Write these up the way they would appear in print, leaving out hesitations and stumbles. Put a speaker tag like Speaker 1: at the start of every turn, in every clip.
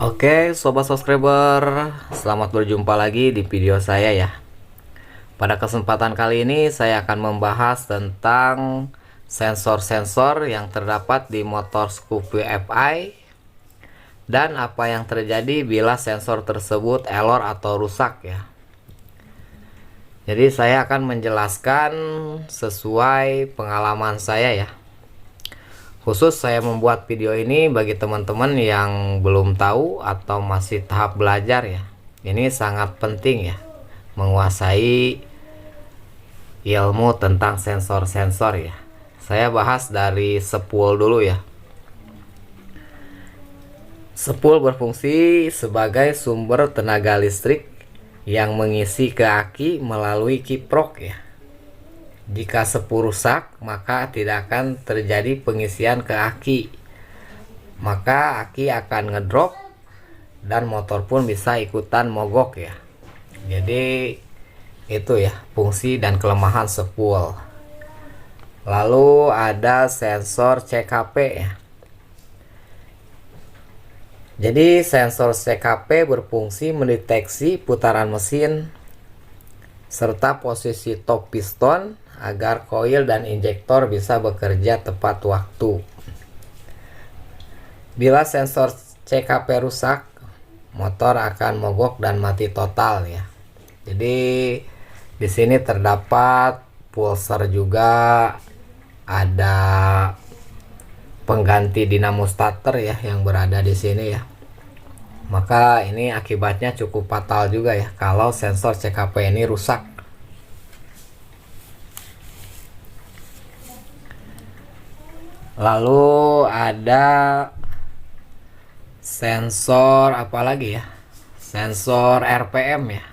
Speaker 1: Oke, sobat subscriber, selamat berjumpa lagi di video saya ya. Pada kesempatan kali ini saya akan membahas tentang sensor-sensor yang terdapat di motor Scoopy FI dan apa yang terjadi bila sensor tersebut error atau rusak ya. Jadi saya akan menjelaskan sesuai pengalaman saya ya. Khusus saya membuat video ini bagi teman-teman yang belum tahu atau masih tahap belajar ya. Ini sangat penting ya, menguasai ilmu tentang sensor-sensor ya. Saya bahas dari spool dulu ya. Spool berfungsi sebagai sumber tenaga listrik yang mengisi ke aki melalui kiprok ya. Jika spool rusak, maka tidak akan terjadi pengisian ke aki. Maka aki akan ngedrop dan motor pun bisa ikutan mogok ya. Jadi itu ya fungsi dan kelemahan spool. Lalu ada sensor CKP ya. Jadi sensor CKP berfungsi mendeteksi putaran mesin serta posisi top piston agar koil dan injektor bisa bekerja tepat waktu. Bila sensor CKP rusak, motor akan mogok dan mati total ya. Jadi di sini terdapat pulser juga, ada pengganti dinamo starter ya yang berada di sini ya. Maka ini akibatnya cukup fatal juga ya kalau sensor CKP ini rusak. Lalu ada sensor apa lagi ya? Sensor RPM ya.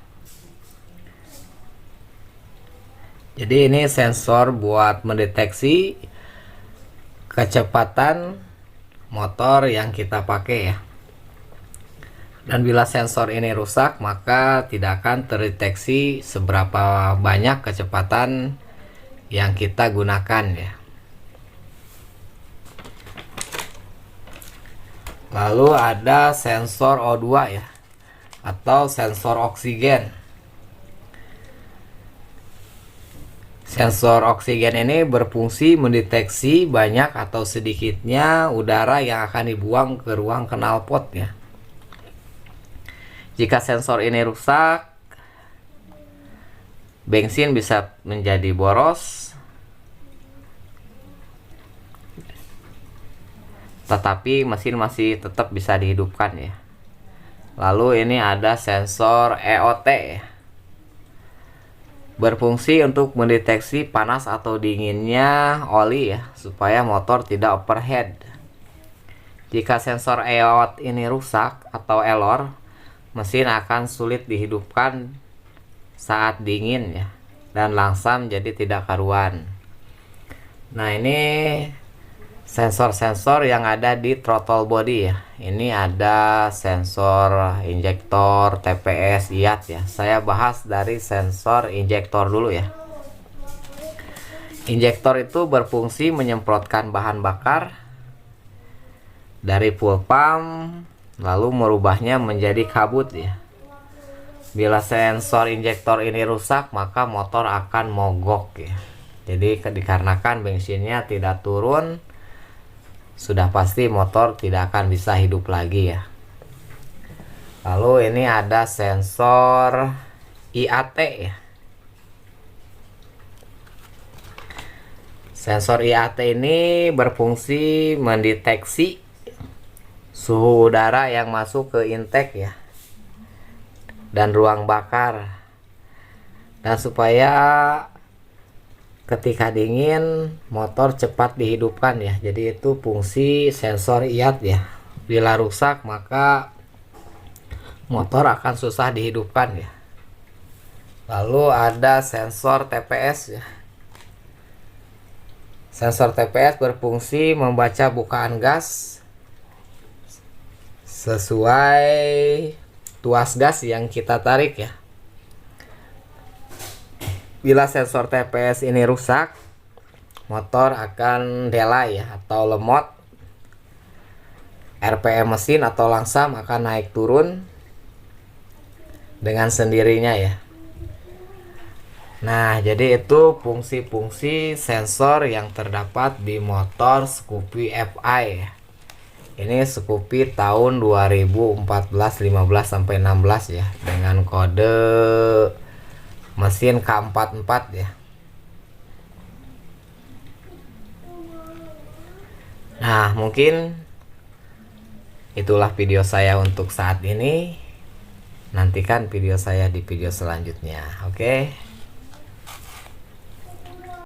Speaker 1: Jadi ini sensor buat mendeteksi kecepatan motor yang kita pakai ya. Dan bila sensor ini rusak, maka tidak akan terdeteksi seberapa banyak kecepatan yang kita gunakan ya. Lalu ada sensor O2 ya, atau sensor oksigen. Sensor oksigen ini berfungsi mendeteksi banyak atau sedikitnya udara yang akan dibuang ke ruang knalpot ya. Jika sensor ini rusak, bensin bisa menjadi boros, tetapi mesin masih tetap bisa dihidupkan ya. Lalu ini ada sensor EOT ya. Berfungsi untuk mendeteksi panas atau dinginnya oli ya, supaya motor tidak overheat. Jika sensor EOT ini rusak atau error, mesin akan sulit dihidupkan saat dingin ya, dan langsam jadi tidak karuan. Nah ini sensor-sensor yang ada di throttle body ya. Ini ada sensor injektor, TPS, IAT ya. Saya bahas dari sensor injektor dulu ya. Injektor itu berfungsi menyemprotkan bahan bakar dari fuel pump lalu merubahnya menjadi kabut ya. Bila sensor injektor ini rusak, maka motor akan mogok ya. Jadi dikarenakan bensinnya tidak turun, sudah pasti motor tidak akan bisa hidup lagi ya. Lalu ini ada sensor IAT ya. Sensor IAT ini berfungsi mendeteksi suhu udara yang masuk ke intake ya, dan ruang bakar, dan supaya ketika dingin motor cepat dihidupkan ya. Jadi itu fungsi sensor IAT ya. Bila rusak maka motor akan susah dihidupkan ya. Lalu ada sensor TPS ya. Sensor TPS berfungsi membaca bukaan gas sesuai tuas gas yang kita tarik ya. Bila sensor TPS ini rusak, motor akan delay ya, atau lemot RPM mesin atau langsam akan naik turun dengan sendirinya ya. Nah, jadi itu fungsi-fungsi sensor yang terdapat di motor Scoopy FI ya. Ini Scoopy tahun 2014, 15 sampai 16 ya, dengan kode mesin K44 ya. Nah, mungkin itulah video saya untuk saat ini. Nantikan video saya di video selanjutnya. Oke.